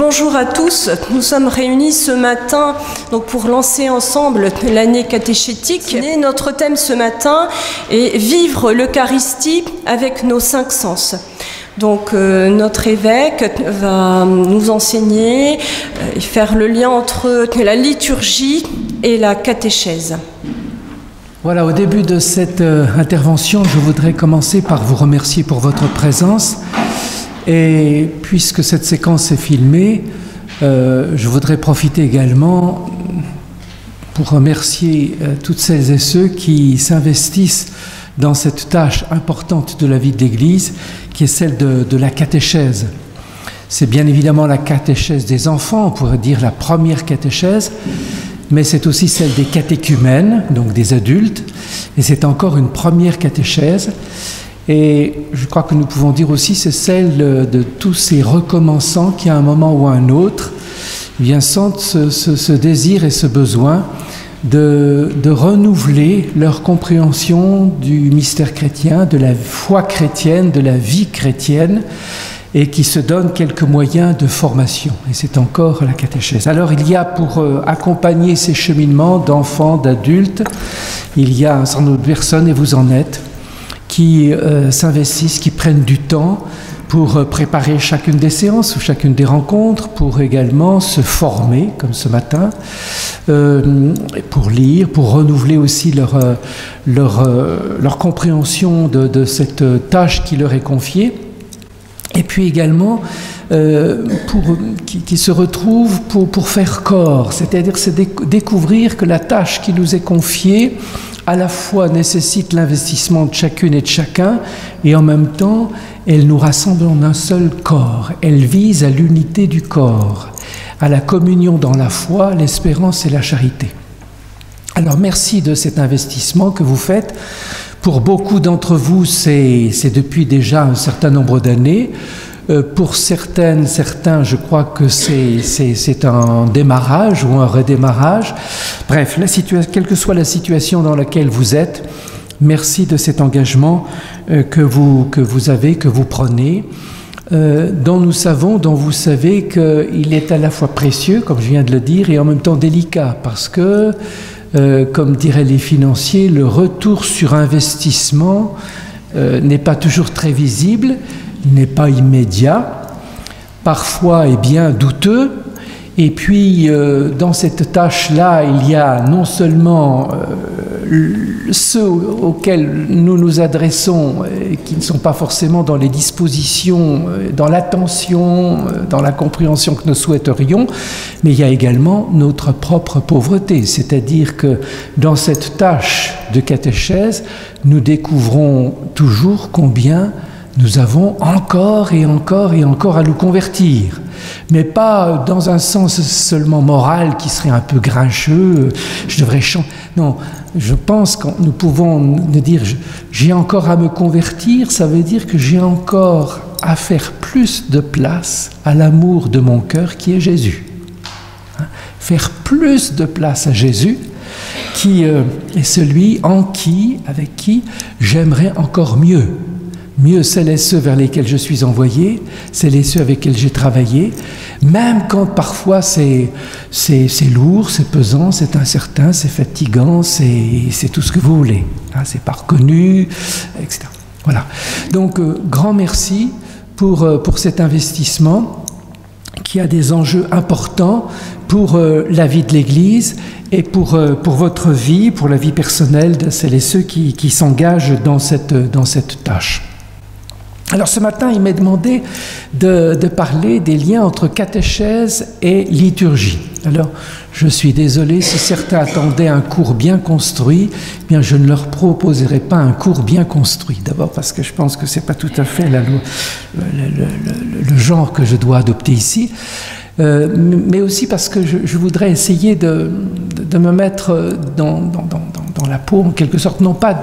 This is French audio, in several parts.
Bonjour à tous, nous sommes réunis ce matin donc pour lancer ensemble l'année catéchétique. Et notre thème ce matin est vivre l'Eucharistie avec nos 5 sens. Donc notre évêque va nous enseigner et faire le lien entre la liturgie et la catéchèse. Voilà, au début de cette intervention, je voudrais commencer par vous remercier pour votre présence. Et puisque cette séquence est filmée, je voudrais profiter également pour remercier toutes celles et ceux qui s'investissent dans cette tâche importante de la vie de l'Église, qui est celle de la catéchèse. C'est bien évidemment la catéchèse des enfants, on pourrait dire la première catéchèse, mais c'est aussi celle des catéchumènes, donc des adultes, et c'est encore une première catéchèse. Et je crois que nous pouvons dire aussi c'est celle de tous ces recommençants qui, à un moment ou à un autre, sentent ce désir et ce besoin de renouveler leur compréhension du mystère chrétien, de la foi chrétienne, de la vie chrétienne, et qui se donnent quelques moyens de formation. Et c'est encore la catéchèse. Alors il y a pour accompagner ces cheminements d'enfants, d'adultes, il y a un certain nombre de personnes, et vous en êtes, qui s'investissent, qui prennent du temps pour préparer chacune des séances ou chacune des rencontres, pour également se former, comme ce matin, pour lire, pour renouveler aussi leur compréhension de cette tâche qui leur est confiée, et puis également qui se retrouvent pour faire corps, c'est-à-dire découvrir que la tâche qui nous est confiée à la fois nécessite l'investissement de chacune et de chacun, et en même temps, elle nous rassemble en un seul corps. Elle vise à l'unité du corps, à la communion dans la foi, l'espérance et la charité. Alors merci de cet investissement que vous faites. Pour beaucoup d'entre vous, c'est depuis déjà un certain nombre d'années. Pour certains, je crois que c'est un démarrage ou un redémarrage. Bref, quelle que soit la situation dans laquelle vous êtes, merci de cet engagement que vous prenez, dont vous savez qu'il est à la fois précieux, comme je viens de le dire, et en même temps délicat, parce que, comme diraient les financiers, le retour sur investissement n'est pas toujours très visible, n'est pas immédiat, parfois est bien douteux, et puis dans cette tâche-là, il y a non seulement ceux auxquels nous nous adressons, qui ne sont pas forcément dans les dispositions, dans l'attention, dans la compréhension que nous souhaiterions, mais il y a également notre propre pauvreté, c'est-à-dire que dans cette tâche de catéchèse, nous découvrons toujours combien nous avons encore et encore et encore à nous convertir, mais pas dans un sens seulement moral qui serait un peu grincheux, je devrais changer. Non, je pense que nous pouvons nous dire j'ai encore à me convertir, ça veut dire que j'ai encore à faire plus de place à l'amour de mon cœur qui est Jésus. Faire plus de place à Jésus qui est celui avec qui j'aimerais encore mieux. Mieux celles et ceux vers lesquels je suis envoyé, celles et ceux avec lesquels j'ai travaillé, même quand parfois c'est lourd, c'est pesant, c'est incertain, c'est fatigant, c'est tout ce que vous voulez. C'est pas reconnu, etc. Voilà. Donc, grand merci pour cet investissement qui a des enjeux importants pour la vie de l'Église et pour votre vie, pour la vie personnelle de celles et ceux qui s'engagent dans cette tâche. Alors ce matin, il m'est demandé de parler des liens entre catéchèse et liturgie. Alors, je suis désolé, si certains attendaient un cours bien construit, eh bien je ne leur proposerai pas un cours bien construit. D'abord parce que je pense que ce n'est pas tout à fait le genre que je dois adopter ici, mais aussi parce que je voudrais essayer de me mettre dans la peau, en quelque sorte, non pas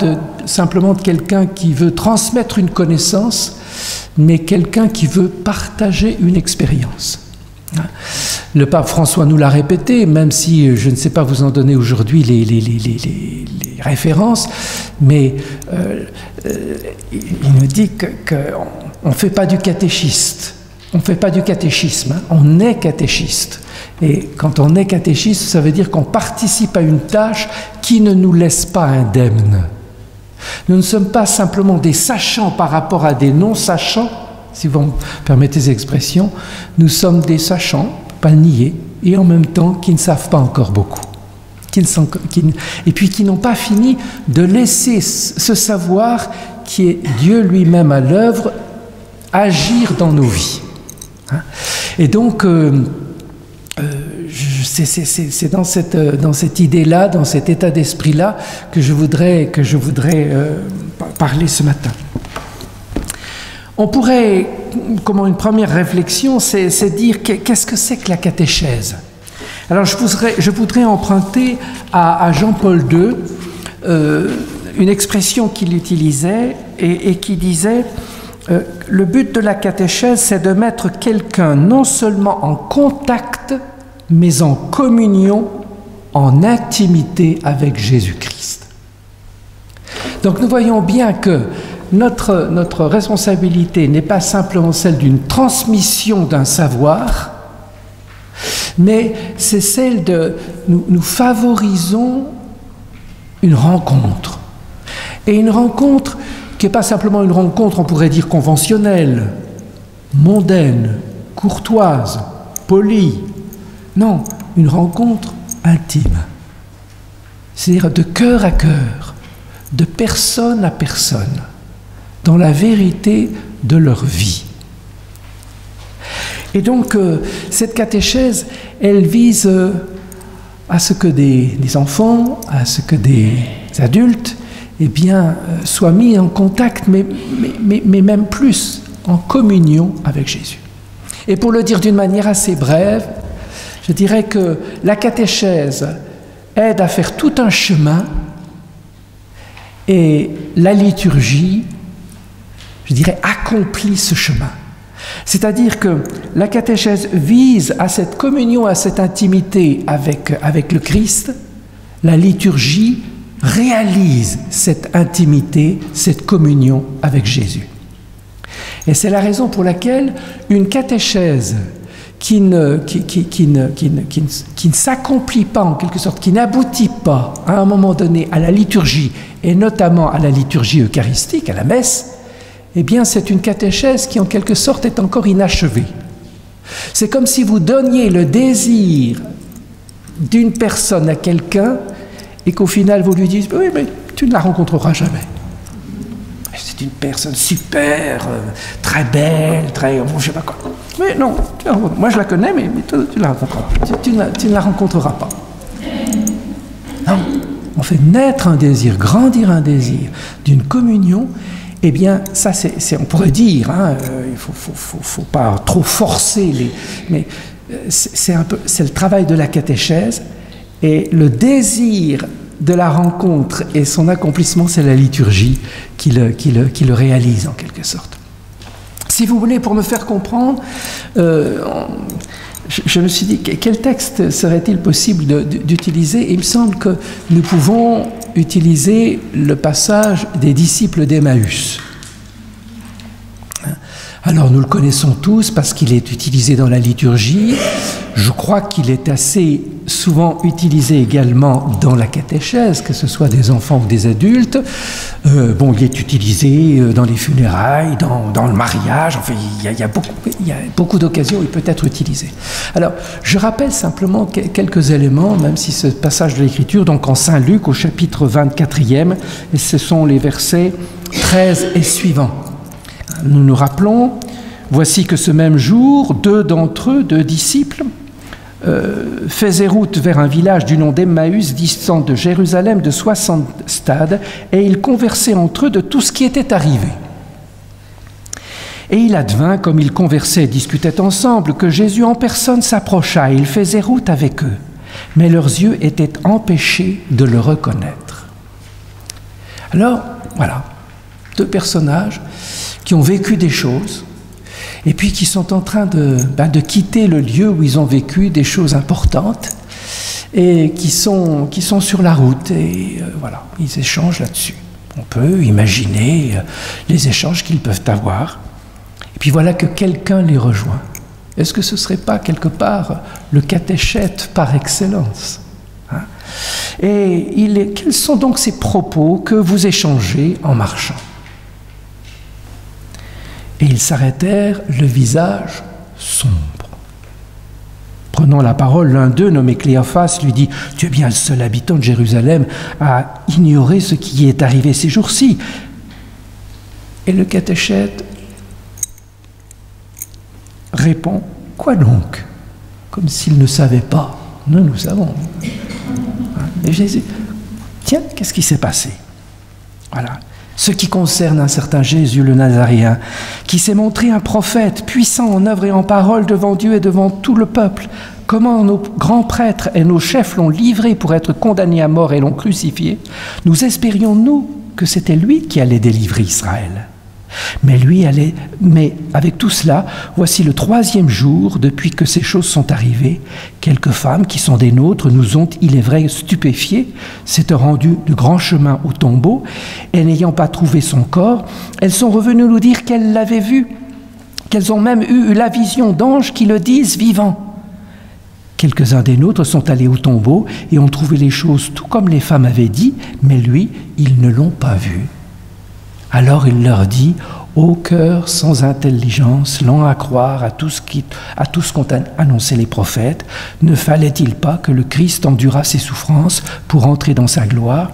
simplement de quelqu'un qui veut transmettre une connaissance, mais quelqu'un qui veut partager une expérience. Le pape François nous l'a répété, même si je ne sais pas vous en donner aujourd'hui les références, mais il nous dit qu'on ne fait pas du catéchiste, On ne fait pas du catéchisme, hein, on est catéchiste. Et quand on est catéchiste, ça veut dire qu'on participe à une tâche qui ne nous laisse pas indemnes. Nous ne sommes pas simplement des sachants par rapport à des non-sachants, si vous me permettez l'expression, nous sommes des sachants, pas le nier, et en même temps qui ne savent pas encore beaucoup. Et puis qui n'ont pas fini de laisser ce savoir qui est Dieu lui-même à l'œuvre agir dans nos vies. Et donc, c'est dans cette idée-là, dans cet état d'esprit-là que je voudrais parler ce matin. On pourrait, comme une première réflexion, c'est dire qu'est-ce que c'est que la catéchèse? Alors je voudrais emprunter à Jean-Paul II une expression qu'il utilisait et qui disait le but de la catéchèse, c'est de mettre quelqu'un non seulement en contact, mais en communion, en intimité avec Jésus-Christ. Donc nous voyons bien que notre responsabilité n'est pas simplement celle d'une transmission d'un savoir, mais c'est celle de... Nous favorisons une rencontre. Et une rencontre qui n'est pas simplement une rencontre, on pourrait dire, conventionnelle, mondaine, courtoise, polie. Non, une rencontre intime. C'est-à-dire de cœur à cœur, de personne à personne, dans la vérité de leur vie. Et donc, cette catéchèse, elle vise à ce que des enfants, à ce que des adultes, eh bien, soient mis en contact, mais même plus, en communion avec Jésus. Et pour le dire d'une manière assez brève, je dirais que la catéchèse aide à faire tout un chemin et la liturgie, je dirais, accomplit ce chemin. C'est-à-dire que la catéchèse vise à cette communion, à cette intimité avec le Christ. La liturgie réalise cette intimité, cette communion avec Jésus. Et c'est la raison pour laquelle une catéchèse qui ne s'accomplit pas en quelque sorte, qui n'aboutit pas à un moment donné à la liturgie, et notamment à la liturgie eucharistique, à la messe, eh bien c'est une catéchèse qui en quelque sorte est encore inachevée. C'est comme si vous donniez le désir d'une personne à quelqu'un et qu'au final vous lui dites « Oui, mais tu ne la rencontreras jamais. C'est une personne super, très belle, très... je ne sais pas quoi. Mais non, moi je la connais, mais toi, tu ne la rencontreras pas. Tu ne la rencontreras pas. » Non, on fait naître un désir, grandir un désir d'une communion. Eh bien, ça, on pourrait dire, hein, il ne faut pas trop forcer, mais c'est le travail de la catéchèse, et le désir de la rencontre et son accomplissement, c'est la liturgie qui le réalise en quelque sorte. Si vous voulez, pour me faire comprendre, je me suis dit, quel texte serait-il possible d'utiliser? Il me semble que nous pouvons utiliser le passage des disciples d'Emmaüs. Alors nous le connaissons tous parce qu'il est utilisé dans la liturgie. Je crois qu'il est assez souvent utilisé également dans la catéchèse, que ce soit des enfants ou des adultes. Il est utilisé dans les funérailles, dans le mariage. Enfin, il y a beaucoup d'occasions où il peut être utilisé. Alors, je rappelle simplement quelques éléments, même si ce passage de l'Écriture, donc en Saint Luc, au chapitre 24e, et ce sont les versets 13 et suivants. Nous nous rappelons, voici que ce même jour, deux disciples, faisaient route vers un village du nom d'Emmaüs, distant de Jérusalem de 60 stades, et ils conversaient entre eux de tout ce qui était arrivé. Et il advint, comme ils conversaient et discutaient ensemble, que Jésus en personne s'approcha, et il faisait route avec eux. Mais leurs yeux étaient empêchés de le reconnaître. Alors, voilà, deux personnages qui ont vécu des choses, et puis qui sont en train de quitter le lieu où ils ont vécu des choses importantes, et qui sont sur la route, et voilà, ils échangent là-dessus. On peut imaginer les échanges qu'ils peuvent avoir. Et puis voilà que quelqu'un les rejoint. Est-ce que ce ne serait pas quelque part le catéchète par excellence, hein? Et quels sont donc ces propos que vous échangez en marchant? Et ils s'arrêtèrent, le visage sombre. Prenant la parole, l'un d'eux, nommé Cléophas, lui dit « Tu es bien le seul habitant de Jérusalem à ignorer ce qui est arrivé ces jours-ci. » Et le catéchète répond « Quoi donc ?» Comme s'il ne savait pas. Nous savons. Et Jésus, tiens, qu'est-ce qui s'est passé? Voilà. Ce qui concerne un certain Jésus le Nazaréen, qui s'est montré un prophète, puissant en œuvre et en parole devant Dieu et devant tout le peuple. Comment nos grands prêtres et nos chefs l'ont livré pour être condamné à mort et l'ont crucifié. Nous espérions, nous, que c'était lui qui allait délivrer Israël. Mais avec tout cela, voici le 3e jour depuis que ces choses sont arrivées. Quelques femmes qui sont des nôtres nous ont, il est vrai, stupéfiés, s'étant rendues de grand chemin au tombeau, et n'ayant pas trouvé son corps, elles sont revenues nous dire qu'elles l'avaient vu, qu'elles ont même eu la vision d'anges qui le disent vivant. Quelques-uns des nôtres sont allés au tombeau et ont trouvé les choses tout comme les femmes avaient dit, mais lui, ils ne l'ont pas vu. Alors il leur dit, ô cœur sans intelligence, lent à croire à tout ce qu'ont annoncé les prophètes, ne fallait-il pas que le Christ endurât ses souffrances pour entrer dans sa gloire?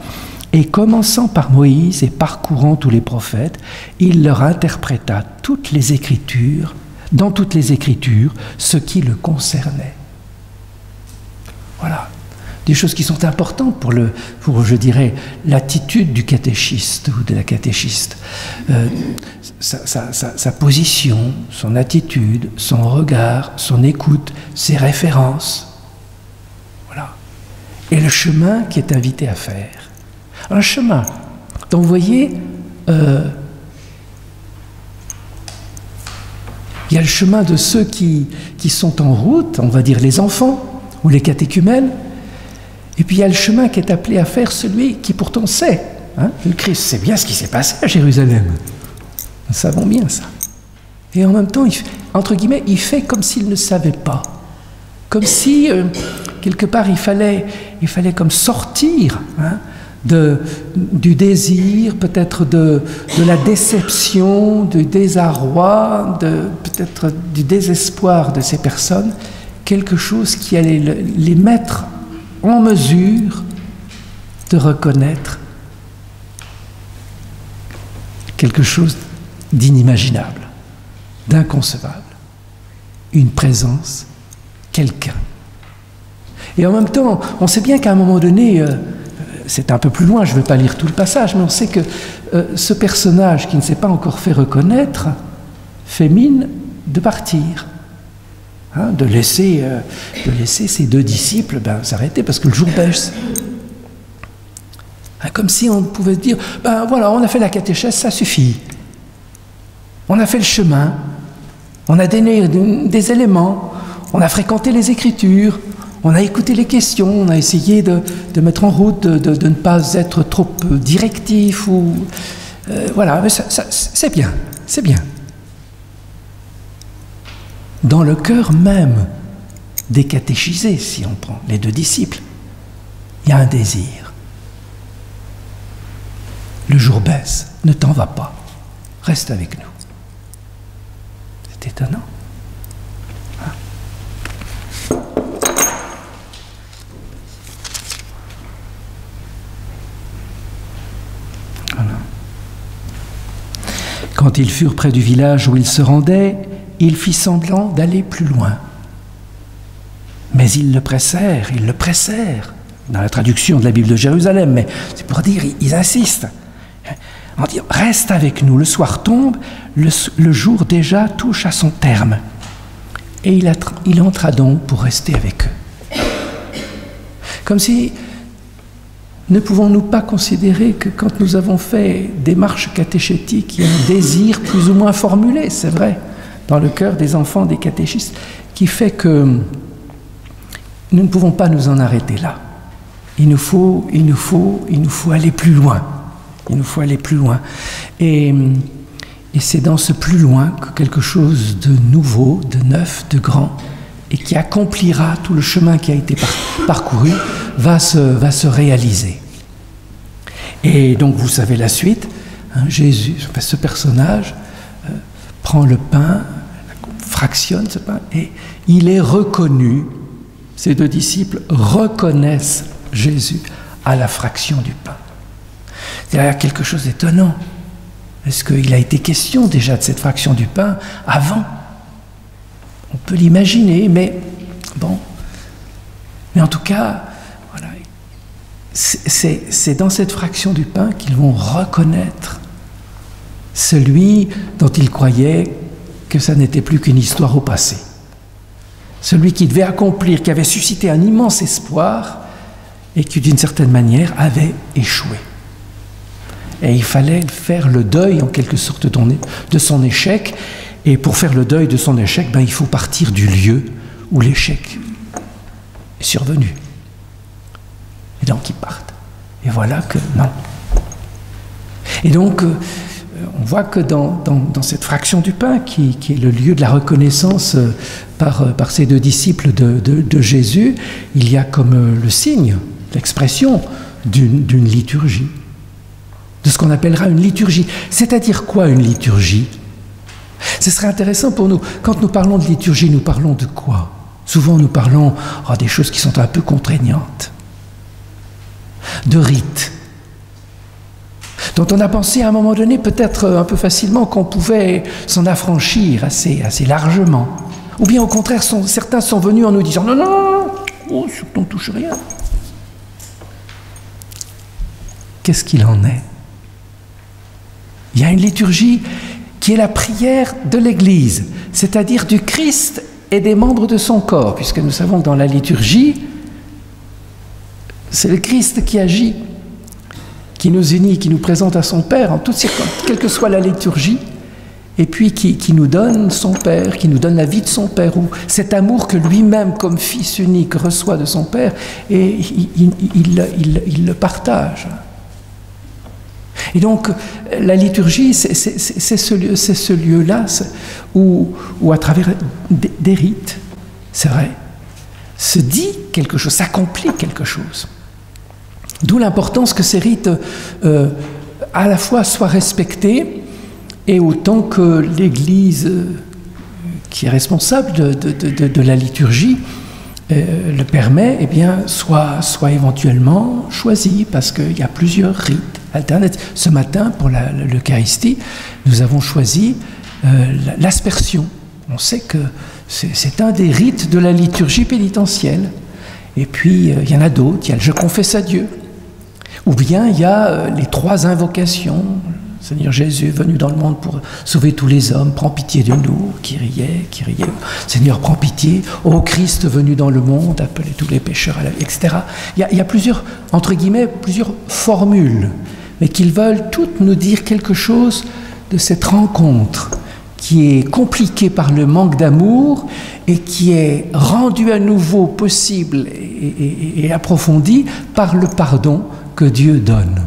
Et commençant par Moïse et parcourant tous les prophètes, il leur interpréta dans toutes les Écritures, ce qui le concernait. Voilà. Des choses qui sont importantes pour je dirais, l'attitude du catéchiste ou de la catéchiste. Sa position, son attitude, son regard, son écoute, ses références. Voilà. Et le chemin qui est invité à faire. Un chemin. Donc vous voyez, il y a le chemin de ceux qui sont en route, on va dire les enfants ou les catéchumènes. Et puis il y a le chemin qui est appelé à faire celui qui pourtant sait. Hein, le Christ sait bien ce qui s'est passé à Jérusalem. Nous savons bien ça. Et en même temps, entre guillemets, il fait comme s'il ne savait pas. Comme si, quelque part, il fallait comme sortir du désir, peut-être de la déception, du désarroi, peut-être du désespoir de ces personnes, quelque chose qui allait les mettre en mesure de reconnaître quelque chose d'inimaginable, d'inconcevable, une présence, quelqu'un. Et en même temps, on sait bien qu'à un moment donné, c'est un peu plus loin, je ne vais pas lire tout le passage, mais on sait que ce personnage qui ne s'est pas encore fait reconnaître fait mine de partir. Hein, de laisser ces 2 disciples s'arrêter parce que le jour baisse. Hein, comme si on pouvait dire, voilà, on a fait la catéchèse, ça suffit. On a fait le chemin, on a donné des éléments, on a fréquenté les Écritures, on a écouté les questions, on a essayé de mettre en route, de ne pas être trop directif voilà, mais c'est bien, c'est bien. Dans le cœur même des catéchisés, si on prend les 2 disciples, il y a un désir. Le jour baisse, ne t'en va pas, reste avec nous. C'est étonnant. Hein? Voilà. Quand ils furent près du village où ils se rendaient, il fit semblant d'aller plus loin. Mais ils le pressèrent. Dans la traduction de la Bible de Jérusalem, mais c'est pour dire, ils insistent. On dit, reste avec nous, le soir tombe, le jour déjà touche à son terme. Et il entra donc pour rester avec eux. Comme si, ne pouvons-nous pas considérer que quand nous avons fait des marches catéchétiques, il y a un désir plus ou moins formulé, c'est vrai, dans le cœur des enfants, des catéchistes, qui fait que nous ne pouvons pas nous en arrêter là. Il nous faut aller plus loin. Il nous faut aller plus loin. Et Et c'est dans ce plus loin que quelque chose de nouveau, de neuf, de grand, et qui accomplira tout le chemin qui a été parcouru, va se réaliser. Et donc vous savez la suite, hein, Jésus, ce personnage, prend le pain, fractionne ce pain, et il est reconnu, ces deux disciples reconnaissent Jésus à la fraction du pain. Il y a quelque chose d'étonnant. Est-ce qu'il a été question déjà de cette fraction du pain avant? On peut l'imaginer, mais bon. Mais en tout cas, voilà, c'est dans cette fraction du pain qu'ils vont reconnaître celui dont ils croyaient que ça n'était plus qu'une histoire au passé. Celui qui devait accomplir, qui avait suscité un immense espoir et qui, d'une certaine manière, avait échoué. Et il fallait faire le deuil, en quelque sorte, de son échec. Et pour faire le deuil de son échec, il faut partir du lieu où l'échec est survenu. Et donc, ils partent. Et voilà que non. Et donc, on voit que dans cette fraction du pain, qui est le lieu de la reconnaissance par ces deux disciples de Jésus, il y a comme le signe, l'expression d'une liturgie, de ce qu'on appellera une liturgie. C'est-à-dire quoi une liturgie? Ce serait intéressant pour nous. Quand nous parlons de liturgie, nous parlons de quoi? Souvent nous parlons des choses qui sont un peu contraignantes, de rites, dont on a pensé à un moment donné, peut-être un peu facilement, qu'on pouvait s'en affranchir assez largement. Ou bien au contraire, certains sont venus en nous disant « Non, non, non, oh, surtout on ne touche rien ». Qu'est-ce qu'il en est? Il y a une liturgie qui est la prière de l'Église, c'est-à-dire du Christ et des membres de son corps, puisque nous savons que dans la liturgie, c'est le Christ qui agit, qui nous unit, qui nous présente à son Père en toutes circonstances, quelle que soit la liturgie, et puis qui nous donne son Père, qui nous donne la vie de son Père, ou cet amour que lui-même, comme Fils unique, reçoit de son Père, et il le partage. Et donc, la liturgie, c'est ce lieu-là où à travers des rites, c'est vrai, se dit quelque chose, s'accomplit quelque chose. D'où l'importance que ces rites, à la fois, soient respectés, et autant que l'Église, qui est responsable de la liturgie, le permet, eh bien, soit éventuellement choisi, parce qu'il y a plusieurs rites alternatifs. Ce matin, pour l'Eucharistie, nous avons choisi l'aspersion. On sait que c'est un des rites de la liturgie pénitentielle. Et puis, il y en a d'autres. Il y a le « Je confesse à Dieu ». Ou bien, il y a les 3 invocations. Seigneur Jésus, venu dans le monde pour sauver tous les hommes, prends pitié de nous, Kyrie, Kyrie. Seigneur, prends pitié. Ô Christ venu dans le monde, appelez tous les pécheurs à la vie, etc. Il y a plusieurs, entre guillemets, plusieurs formules, mais qu'ils veulent toutes nous dire quelque chose de cette rencontre qui est compliquée par le manque d'amour et qui est rendue à nouveau possible et approfondie par le pardon que Dieu donne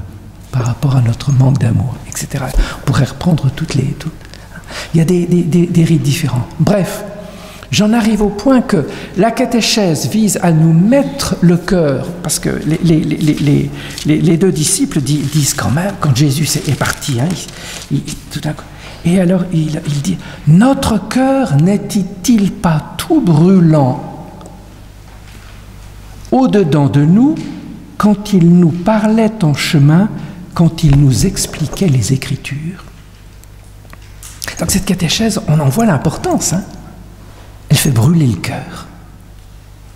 par rapport à notre manque d'amour, etc. On pourrait reprendre toutes. Il y a des rites différents. Bref, j'en arrive au point que la catéchèse vise à nous mettre le cœur, parce que les deux disciples disent quand même, quand Jésus est parti, hein, tout d'un coup, et alors il dit, notre cœur n'était-il pas tout brûlant au-dedans de nous quand il nous parlait en chemin, quand il nous expliquait les Écritures? Donc cette catéchèse, on en voit l'importance, hein. Elle fait brûler le cœur.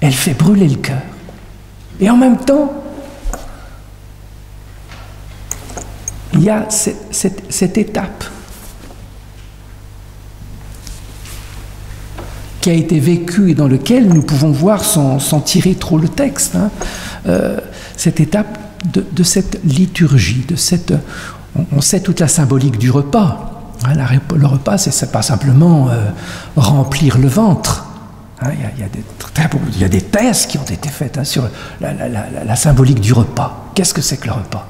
Elle fait brûler le cœur. Et en même temps, il y a cette étape qui a été vécue et dans laquelle nous pouvons voir, sans tirer trop le texte, hein, cette étape de cette liturgie, on sait toute la symbolique du repas. Hein, le repas, c'est pas simplement remplir le ventre. Hein, il y a des thèses qui ont été faites, hein, sur la symbolique du repas. Qu'est-ce que c'est que le repas?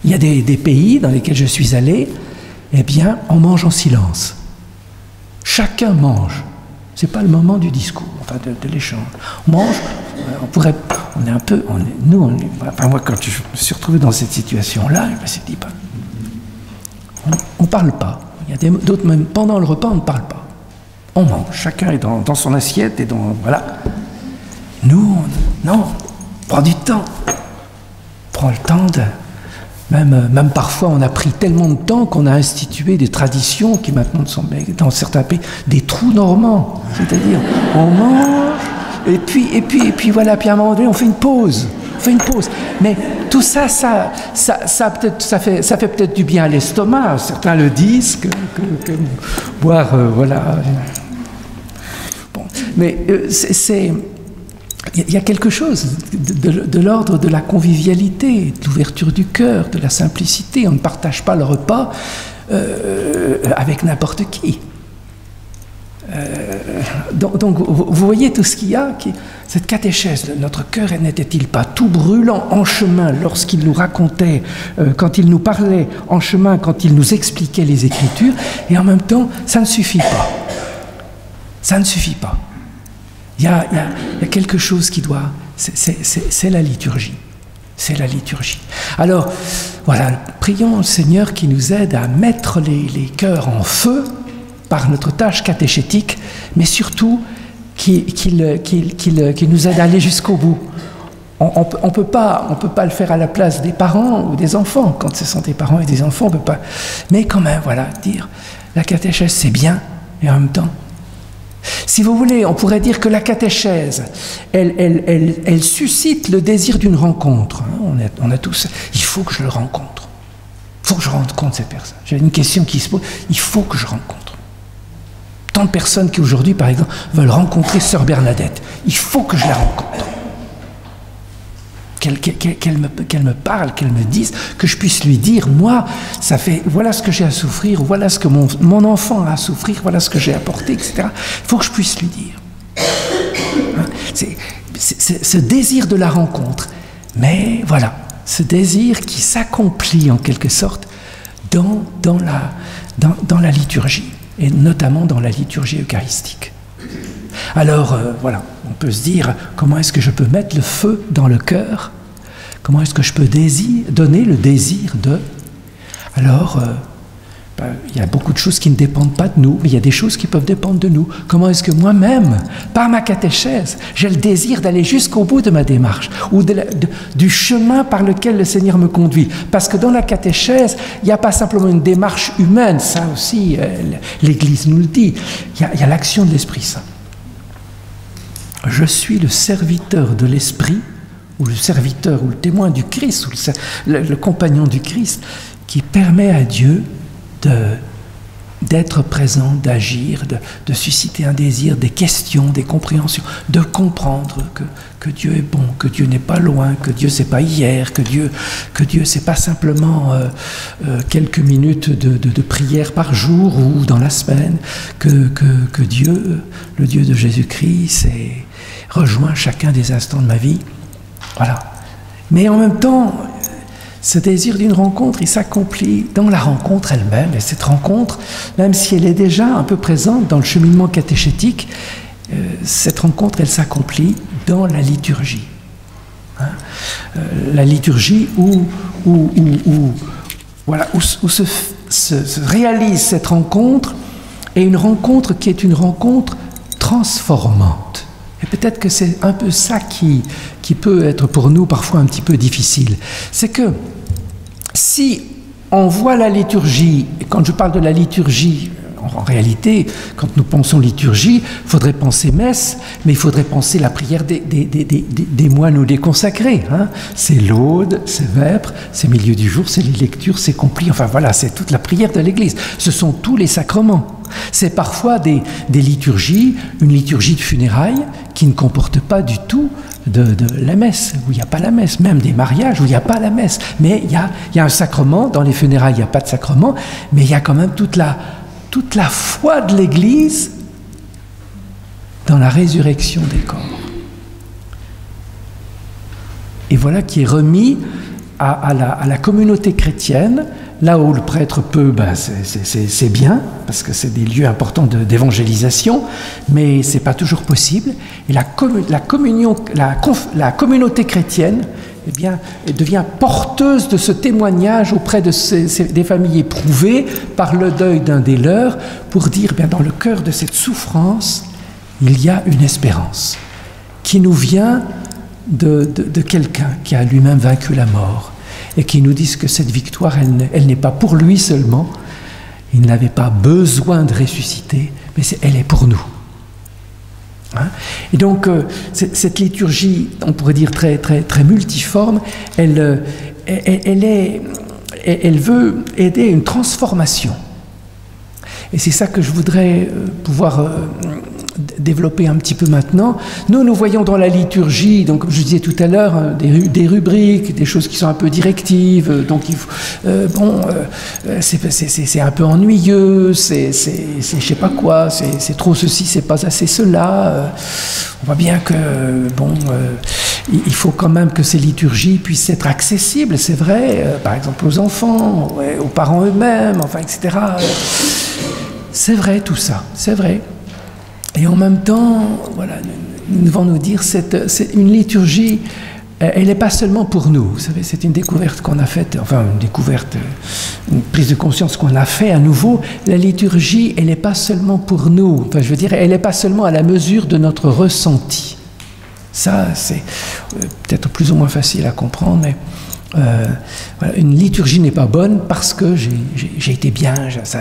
Il y a des pays dans lesquels je suis allé eh bien, on mange en silence. Chacun mange. C'est pas le moment du discours, enfin de l'échange. On mange, on est un peu, enfin moi quand je me suis retrouvé dans cette situation-là, je me suis dit, on ne parle pas. Il y a d'autres, même pendant le repas, on ne parle pas. On mange, chacun est dans son assiette et voilà. Nous, non, on prend du temps. On prend le temps de... Même parfois, on a pris tellement de temps qu'on a institué des traditions qui maintenant sont, dans certains pays, des trous normands. C'est-à-dire, on mange, et puis voilà, puis à un moment donné, on fait une pause. Mais tout ça, ça fait peut-être du bien à l'estomac. Certains le disent, que boire, voilà. Bon, mais il y a quelque chose de l'ordre de la convivialité, de l'ouverture du cœur, de la simplicité. On ne partage pas le repas avec n'importe qui. Donc vous voyez tout ce qu'il y a, cette catéchèse, notre cœur n'était-il pas tout brûlant en chemin lorsqu'il nous racontait, quand il nous parlait en chemin, quand il nous expliquait les Écritures, et en même temps, ça ne suffit pas. Ça ne suffit pas. Il y a quelque chose qui doit... C'est la liturgie. C'est la liturgie. Alors, voilà, prions le Seigneur qui nous aide à mettre les cœurs en feu par notre tâche catéchétique, mais surtout qu'il nous aide à aller jusqu'au bout. On peut pas le faire à la place des parents ou des enfants. Quand ce sont des parents et des enfants, on peut pas. Mais quand même, voilà, dire la catéchèse, c'est bien, et en même temps, si vous voulez, on pourrait dire que la catéchèse, elle suscite le désir d'une rencontre. On a tous, il faut que je le rencontre. Il faut que je rencontre cette personne. J'ai une question qui se pose, il faut que je rencontre. Tant de personnes qui aujourd'hui, par exemple, veulent rencontrer Sœur Bernadette. Il faut que je la rencontre. Qu'elle me parle, qu'elle me dise, que je puisse lui dire, moi, voilà ce que j'ai à souffrir, voilà ce que mon enfant a à souffrir, voilà ce que j'ai apporté, etc. Il faut que je puisse lui dire. C'est ce désir de la rencontre. Mais voilà, ce désir qui s'accomplit en quelque sorte dans la liturgie, et notamment dans la liturgie eucharistique. Alors, voilà, on peut se dire, comment est-ce que je peux mettre le feu dans le cœur? Comment est-ce que je peux donner le désir de... Alors, il y a beaucoup de choses qui ne dépendent pas de nous, mais il y a des choses qui peuvent dépendre de nous. Comment est-ce que moi-même, par ma catéchèse, j'ai le désir d'aller jusqu'au bout de ma démarche, ou du chemin par lequel le Seigneur me conduit? Parce que dans la catéchèse, il n'y a pas simplement une démarche humaine, ça aussi, l'Église nous le dit, il y a l'action de l'Esprit Saint. Je suis le serviteur de l'Esprit, ou le serviteur, ou le témoin du Christ, ou le compagnon du Christ, qui permet à Dieu d'être présent, d'agir, de susciter un désir, des questions, des compréhensions, de comprendre que Dieu est bon, que Dieu n'est pas loin, que Dieu c'est pas hier, que Dieu c'est pas simplement quelques minutes de prière par jour ou dans la semaine, que Dieu, le Dieu de Jésus-Christ, rejoint chacun des instants de ma vie. Voilà. Mais en même temps, ce désir d'une rencontre, il s'accomplit dans la rencontre elle-même. Et cette rencontre, même si elle est déjà un peu présente dans le cheminement catéchétique, cette rencontre, elle s'accomplit dans la liturgie. La liturgie où se réalise cette rencontre, et une rencontre qui est une rencontre transformante. Et peut-être que c'est un peu ça qui peut être pour nous parfois un petit peu difficile. C'est que si on voit la liturgie, et quand je parle de la liturgie, en réalité, quand nous pensons liturgie, il faudrait penser messe, mais il faudrait penser la prière des moines ou des consacrés. C'est l'aude, c'est vêpres, c'est milieu du jour, c'est les lectures, c'est complis. Enfin voilà, c'est toute la prière de l'Église. Ce sont tous les sacrements. C'est parfois des liturgies, une liturgie de funérailles qui ne comporte pas du tout de la messe, où il n'y a pas la messe, même des mariages où il n'y a pas la messe. Mais il y a un sacrement, dans les funérailles il n'y a pas de sacrement, mais il y a quand même toute la foi de l'Église dans la résurrection des corps. Et voilà qui est remis à la communauté chrétienne Là où le prêtre peut, c'est bien, parce que c'est des lieux importants d'évangélisation, mais ce n'est pas toujours possible. Et la communauté chrétienne, eh bien, elle devient porteuse de ce témoignage auprès des familles éprouvées par le deuil d'un des leurs, pour dire, bien, dans le cœur de cette souffrance, il y a une espérance qui nous vient de quelqu'un qui a lui-même vaincu la mort et qui nous dit que cette victoire, elle n'est pas pour lui seulement, il n'avait pas besoin de ressusciter, mais elle est pour nous. Hein? Et donc, cette liturgie, on pourrait dire très, très, très multiforme, elle veut aider à une transformation. Et c'est ça que je voudrais pouvoir développer un petit peu maintenant. Nous voyons dans la liturgie, donc comme je disais tout à l'heure, des rubriques, des choses qui sont un peu directives, donc c'est un peu ennuyeux, c'est je sais pas quoi, c'est trop ceci, c'est pas assez cela. On voit bien que, il faut quand même que ces liturgies puissent être accessibles, c'est vrai, par exemple aux enfants, aux parents eux-mêmes, enfin, etc. C'est vrai tout ça, c'est vrai. Et en même temps, voilà, nous devons nous dire, c'est une liturgie, elle n'est pas seulement pour nous. Vous savez, c'est une découverte qu'on a faite, enfin une prise de conscience qu'on a fait à nouveau. La liturgie, elle n'est pas seulement pour nous. Enfin, je veux dire, elle n'est pas seulement à la mesure de notre ressenti. Ça, c'est peut-être plus ou moins facile à comprendre, mais voilà, une liturgie n'est pas bonne parce que j'ai été bien,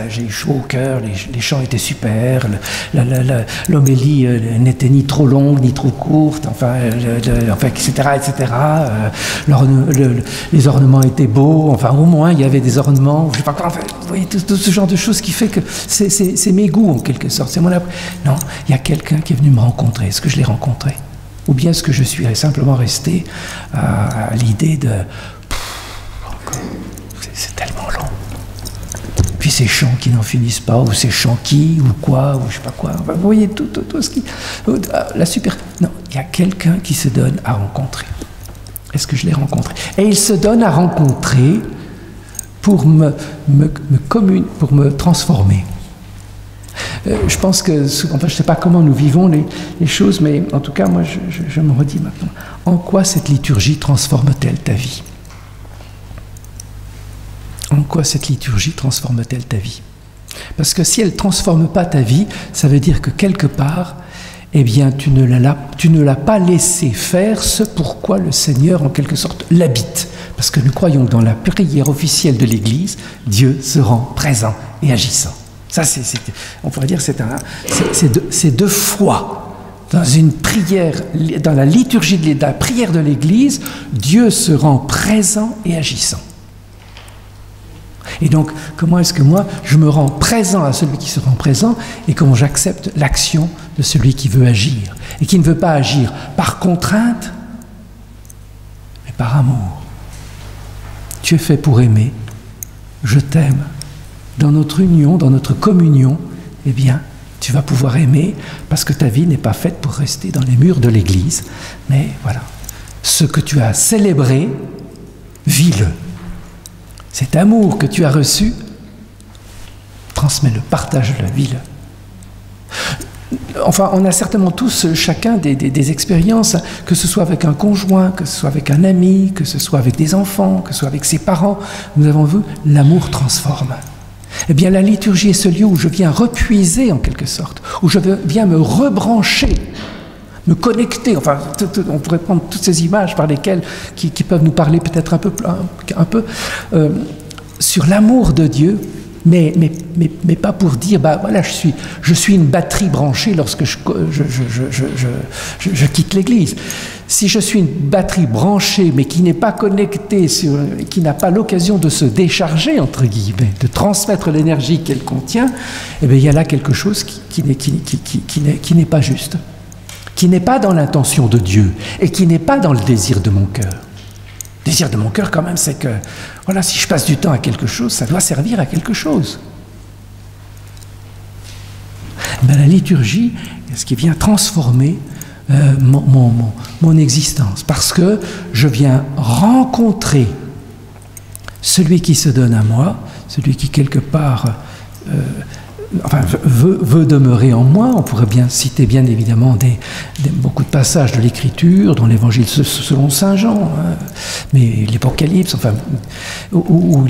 j'ai eu chaud au cœur, les chants étaient super, l'homélie n'était ni trop longue ni trop courte, etc. Les ornements étaient beaux, enfin au moins il y avait des ornements, je sais pas quoi, enfin, vous voyez tout ce genre de choses qui fait que c'est mes goûts en quelque sorte. C'est non, il y a quelqu'un qui est venu me rencontrer. Est-ce que je l'ai rencontré? Ou bien est-ce que je suis simplement resté à l'idée de c'est tellement long. Puis ces chants qui n'en finissent pas, ou ces chants ou quoi, ou je sais pas quoi. Enfin, vous voyez tout ce qui... La super... Non, il y a quelqu'un qui se donne à rencontrer. Est-ce que je l'ai rencontré? Et il se donne à rencontrer pour me transformer. Je pense que, enfin, je ne sais pas comment nous vivons les choses, mais en tout cas, moi, je me redis maintenant. En quoi cette liturgie transforme-t-elle ta vie? En quoi cette liturgie transforme-t-elle ta vie? Parce que si elle ne transforme pas ta vie, ça veut dire que quelque part, eh bien, tu ne l'as pas laissé faire ce pourquoi le Seigneur, en quelque sorte, l'habite. Parce que nous croyons que dans la prière officielle de l'Église, Dieu se rend présent et agissant. Ça, on pourrait dire c'est de foi. Dans une prière, dans la liturgie de la prière de l'Église, Dieu se rend présent et agissant. Et donc, comment est-ce que moi, je me rends présent à celui qui se rend présent et comment j'accepte l'action de celui qui veut agir et qui ne veut pas agir par contrainte, mais par amour. Tu es fait pour aimer, je t'aime. Dans notre union, dans notre communion, eh bien, tu vas pouvoir aimer parce que ta vie n'est pas faite pour rester dans les murs de l'Église. Mais voilà, ce que tu as célébré, vis-le. Cet amour que tu as reçu, transmets-le, partage-le, vis-le. Enfin, on a certainement tous, chacun, des expériences, que ce soit avec un conjoint, que ce soit avec un ami, que ce soit avec des enfants, que ce soit avec ses parents. Nous avons vu, l'amour transforme. Eh bien, la liturgie est ce lieu où je viens repuiser, en quelque sorte, où je viens me rebrancher, me connecter. Enfin, on pourrait prendre toutes ces images par lesquelles, qui peuvent nous parler peut-être un peu sur l'amour de Dieu, mais pas pour dire, bah voilà, je suis une batterie branchée lorsque je quitte l'Église. Si je suis une batterie branchée, mais qui n'est pas connectée, qui n'a pas l'occasion de se décharger, entre guillemets, de transmettre l'énergie qu'elle contient, eh bien, il y a là quelque chose qui n'est pas juste, qui n'est pas dans l'intention de Dieu et qui n'est pas dans le désir de mon cœur. Le désir de mon cœur, quand même, c'est que, voilà, si je passe du temps à quelque chose, ça doit servir à quelque chose. Mais la liturgie, c'est ce qui vient transformer mon existence, parce que je viens rencontrer celui qui se donne à moi, celui qui quelque part veut demeurer en moi. On pourrait bien citer bien évidemment beaucoup de passages de l'Écriture, dans l'Évangile selon Saint Jean, mais l'Apocalypse, où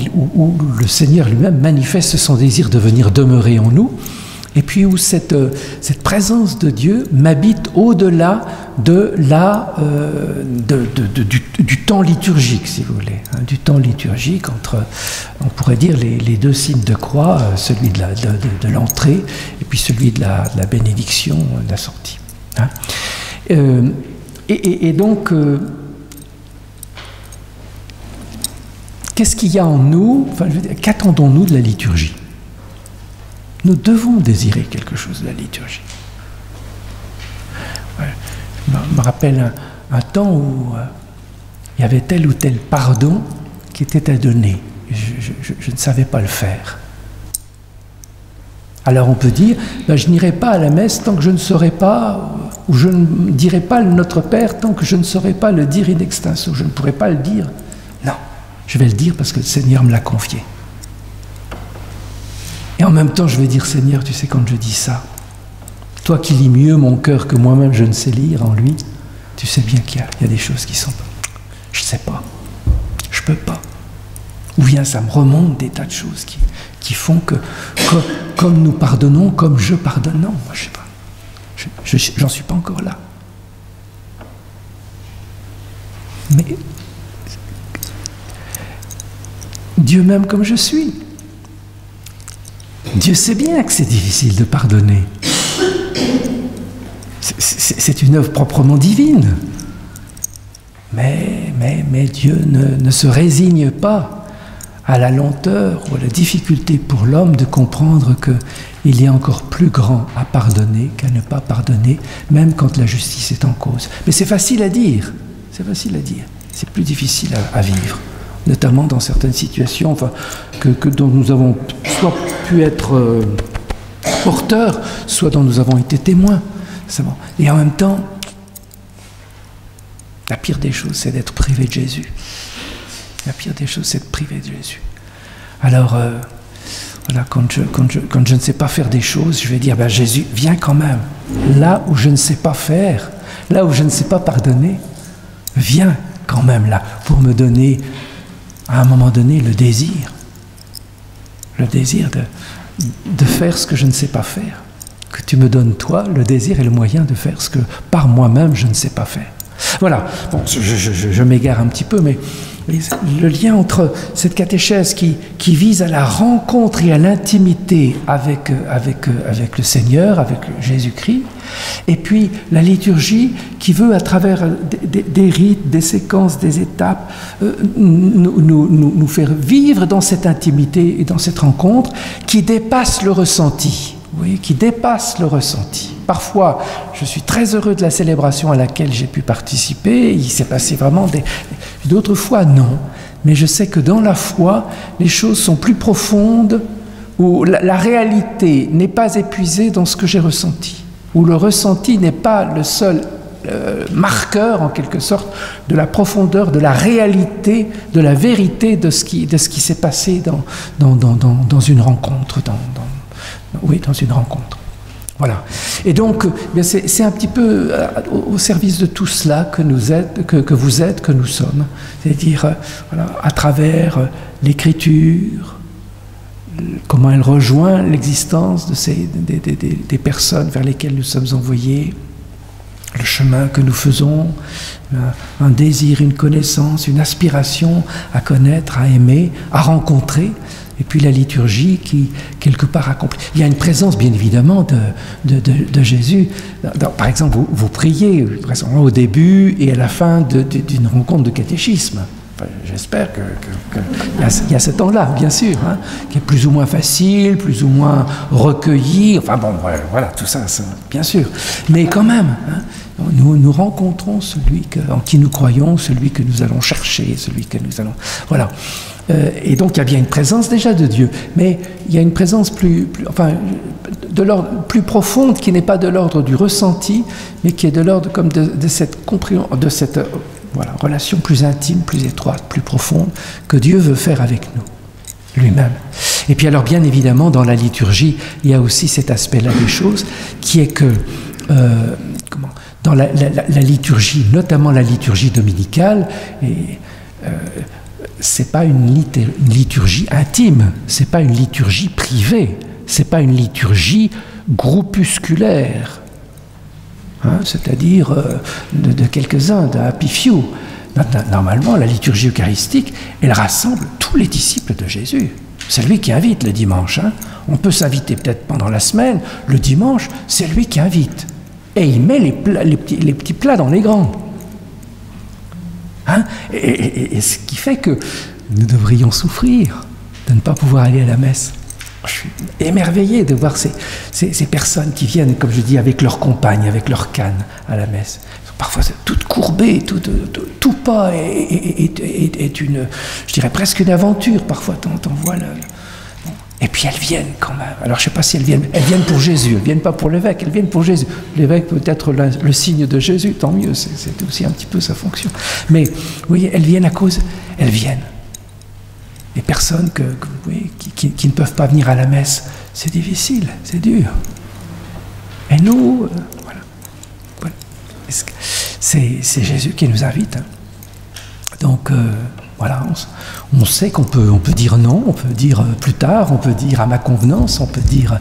le Seigneur lui-même manifeste son désir de venir demeurer en nous, et puis où cette présence de Dieu m'habite au-delà de du temps liturgique, si vous voulez, du temps liturgique entre, on pourrait dire, les deux signes de croix, celui de l'entrée et puis celui de la bénédiction, de la sortie. Et donc, qu'est-ce qu'il y a en nous, qu'attendons-nous de la liturgie? Nous devons désirer quelque chose de la liturgie. Je me rappelle un temps où il y avait tel ou tel pardon qui était à donner. Je ne savais pas le faire. Alors on peut dire, je n'irai pas à la messe tant que je ne saurai pas, ou je ne dirai pas le Notre Père tant que je ne saurai pas le dire in extenso. Je ne pourrai pas le dire. Non, je vais le dire parce que le Seigneur me l'a confié. Et en même temps, je vais dire, Seigneur, tu sais, quand je dis ça, toi qui lis mieux mon cœur que moi-même je ne sais lire en lui, tu sais bien qu'il y a des choses qui sont... Je ne sais pas, je ne peux pas. Ou bien ça me remonte des tas de choses qui font que, comme nous pardonnons, comme je pardonne, non, moi je ne sais pas. J'en suis pas encore là. Mais Dieu m'aime comme je suis. Dieu sait bien que c'est difficile de pardonner. C'est une œuvre proprement divine. Mais Dieu ne se résigne pas à la lenteur ou à la difficulté pour l'homme de comprendre qu'il est encore plus grand à pardonner qu'à ne pas pardonner, même quand la justice est en cause. Mais c'est facile à dire. C'est facile à dire. C'est plus difficile à vivre, notamment dans certaines situations dont nous avons soit pu être porteurs, soit dont nous avons été témoins. Et en même temps, la pire des choses, c'est d'être privé de Jésus. La pire des choses, c'est de priver de Jésus. Alors, voilà, quand je ne sais pas faire des choses, je vais dire, Jésus, viens quand même. Là où je ne sais pas faire, là où je ne sais pas pardonner, viens quand même là, pour me donner, à un moment donné, le désir de faire ce que je ne sais pas faire. Que tu me donnes, toi, le désir et le moyen de faire ce que, par moi-même, je ne sais pas faire. Voilà, bon, je m'égare un petit peu, mais le lien entre cette catéchèse qui vise à la rencontre et à l'intimité avec le Seigneur, avec Jésus-Christ, et puis la liturgie qui veut, à travers des rites, des séquences, des étapes, nous faire vivre dans cette intimité et dans cette rencontre qui dépasse le ressenti. Oui, qui dépasse le ressenti. Parfois, je suis très heureux de la célébration à laquelle j'ai pu participer. Il s'est passé vraiment d'autres fois, non. Mais je sais que dans la foi, les choses sont plus profondes, où la réalité n'est pas épuisée dans ce que j'ai ressenti, où le ressenti n'est pas le seul marqueur, en quelque sorte, de la profondeur, de la réalité, de la vérité de ce qui s'est passé dans une rencontre, dans une rencontre. Voilà. Et donc, c'est un petit peu au service de tout cela que vous êtes, que nous sommes. C'est-à-dire, voilà, à travers l'Écriture, comment elle rejoint l'existence des personnes vers lesquelles nous sommes envoyés, le chemin que nous faisons, un désir, une connaissance, une aspiration à connaître, à aimer, à rencontrer. Et puis la liturgie qui, quelque part, accomplit. Il y a une présence, bien évidemment, de Jésus. Par exemple, vous priez au début et à la fin d'une rencontre de catéchisme. Enfin, j'espère qu'il y a ce temps-là, bien sûr, qui est plus ou moins facile, plus ou moins recueilli. Enfin bon, voilà, tout ça, bien sûr. Mais quand même, nous rencontrons celui en qui nous croyons, celui que nous allons chercher, celui que nous allons... Voilà. Et donc il y a bien une présence déjà de Dieu, mais il y a une présence de l'ordre plus profonde qui n'est pas de l'ordre du ressenti, mais qui est de l'ordre comme de cette compréhension, voilà, relation plus intime, plus étroite, plus profonde, que Dieu veut faire avec nous, lui-même. Et puis alors, bien évidemment, dans la liturgie, il y a aussi cet aspect-là des choses, qui est que, dans la liturgie, notamment la liturgie dominicale, c'est pas une liturgie intime, c'est pas une liturgie privée, c'est pas une liturgie groupusculaire, hein, c'est-à-dire de quelques-uns, d'un happy few. Normalement, la liturgie eucharistique, elle rassemble tous les disciples de Jésus. C'est lui qui invite le dimanche. Hein. On peut s'inviter peut-être pendant la semaine, le dimanche, c'est lui qui invite. Et il met les petits plats dans les grands. Hein, et ce qui fait que nous devrions souffrir de ne pas pouvoir aller à la messe. Je suis émerveillé de voir ces personnes qui viennent, comme je dis, avec leurs compagnes, avec leurs cannes à la messe. Parfois, toutes courbées, tout pas est une, je dirais presque une aventure. Parfois, t'en vois là. Et puis elles viennent quand même. Alors, je ne sais pas si elles viennent pour Jésus. Elles ne viennent pas pour l'évêque, elles viennent pour Jésus. L'évêque peut être le signe de Jésus, tant mieux. C'est aussi un petit peu sa fonction. Mais, vous voyez, elles viennent à cause, elles viennent. Les personnes qui ne peuvent pas venir à la messe, c'est difficile, c'est dur. Et nous, voilà. C'est Jésus qui nous invite. Hein. Donc, voilà, on sait qu'on peut dire non, on peut dire plus tard, on peut dire à ma convenance, on peut dire...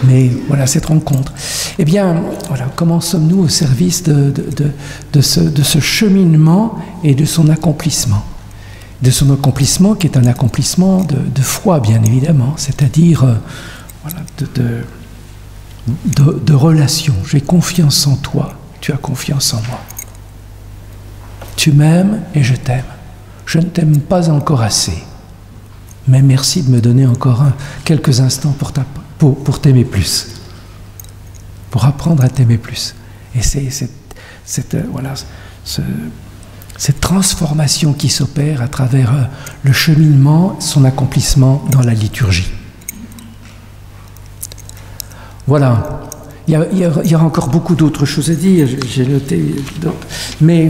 Mais voilà, cette rencontre. Eh bien, voilà, comment sommes-nous au service de ce cheminement et de son accomplissement? De son accomplissement qui est un accomplissement de foi, bien évidemment, c'est-à-dire voilà, de relation. J'ai confiance en toi, tu as confiance en moi. Tu m'aimes et je t'aime. Je ne t'aime pas encore assez, mais merci de me donner encore quelques instants pour t'aimer plus, pour apprendre à t'aimer plus. Et c'est cette transformation qui s'opère à travers le cheminement, son accomplissement dans la liturgie. Voilà. Il y a encore beaucoup d'autres choses à dire, j'ai noté d'autres. Mais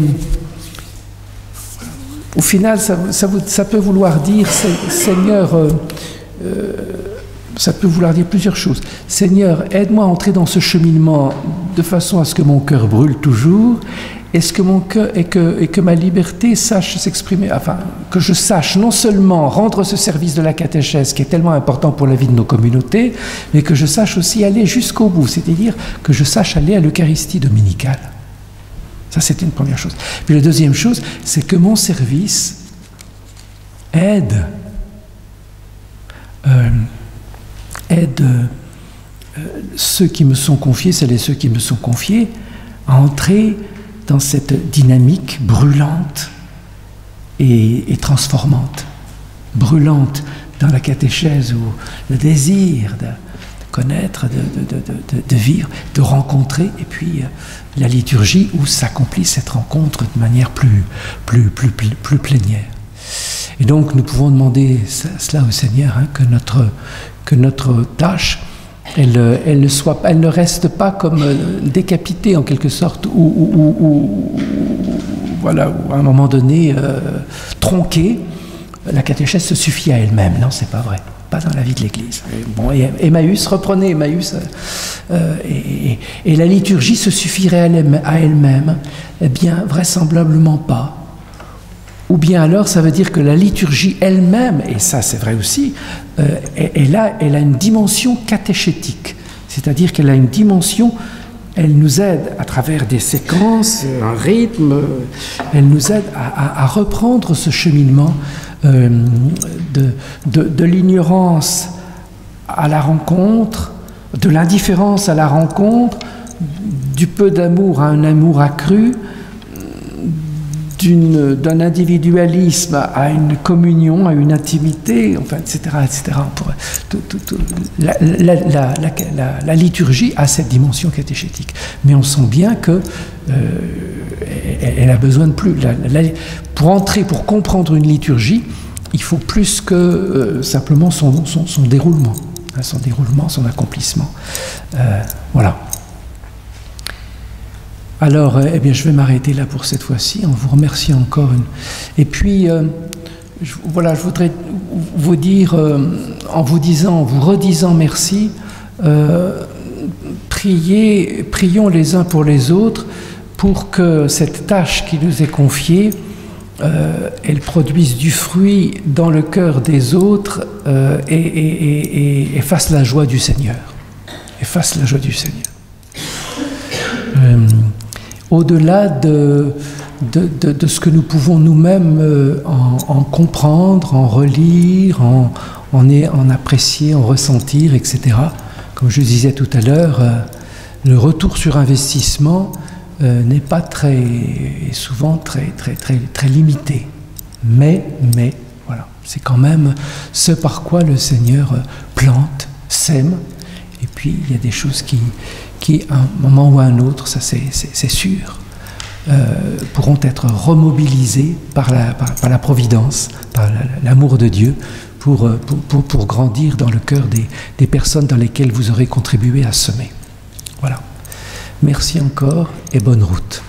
au final, ça peut vouloir dire, Seigneur, ça peut vouloir dire plusieurs choses. Seigneur, aide-moi à entrer dans ce cheminement de façon à ce que mon cœur brûle toujours, et que ma liberté sache s'exprimer, enfin, que je sache non seulement rendre ce service de la catéchèse qui est tellement important pour la vie de nos communautés, mais que je sache aussi aller jusqu'au bout, c'est-à-dire que je sache aller à l'Eucharistie dominicale. Ça, c'était une première chose. Puis la deuxième chose, c'est que mon service aide ceux qui me sont confiés, celles et ceux qui me sont confiés, à entrer dans cette dynamique brûlante et transformante. Brûlante dans la catéchèse où le désir de connaître, de vivre, de rencontrer, et puis la liturgie où s'accomplit cette rencontre de manière plus plénière. Et donc nous pouvons demander cela au Seigneur, hein, que notre tâche elle ne reste pas comme décapitée en quelque sorte, ou voilà, ou à un moment donné tronquée. La catéchèse se suffit à elle-même. Non, c'est pas vrai. Pas dans la vie de l'Église. Bon, et Emmaüs, reprenez Emmaüs, et la liturgie se suffirait à elle-même? Eh bien, vraisemblablement pas. Ou bien alors, ça veut dire que la liturgie elle-même, et ça c'est vrai aussi, elle a une dimension catéchétique. C'est-à-dire qu'elle a une dimension, elle nous aide à travers des séquences, un rythme, elle nous aide à reprendre ce cheminement de l'ignorance à la rencontre, de l'indifférence à la rencontre, du peu d'amour à un amour accru, d'un individualisme à une communion, à une intimité, enfin, etc. etc. La liturgie a cette dimension catéchétique. Mais on sent bien que elle a besoin de plus. Pour comprendre une liturgie, il faut plus que simplement son déroulement, hein, son accomplissement. Voilà. Alors, eh bien, je vais m'arrêter là pour cette fois-ci, en vous remerciant encore. Et puis, voilà, je voudrais vous dire, en vous redisant merci, prions les uns pour les autres pour que cette tâche qui nous est confiée, elle produise du fruit dans le cœur des autres et fasse la joie du Seigneur. Et fasse la joie du Seigneur. Au-delà de ce que nous pouvons nous-mêmes en comprendre, en relire, en apprécier, en ressentir, etc. Comme je disais tout à l'heure, le retour sur investissement n'est pas souvent très limité. Mais voilà, c'est quand même ce par quoi le Seigneur plante, sème, et puis il y a des choses qui à un moment ou à un autre, ça c'est sûr, pourront être remobilisées par la providence, par l'amour de Dieu, pour grandir dans le cœur des personnes dans lesquelles vous aurez contribué à semer. Voilà. Merci encore et bonne route.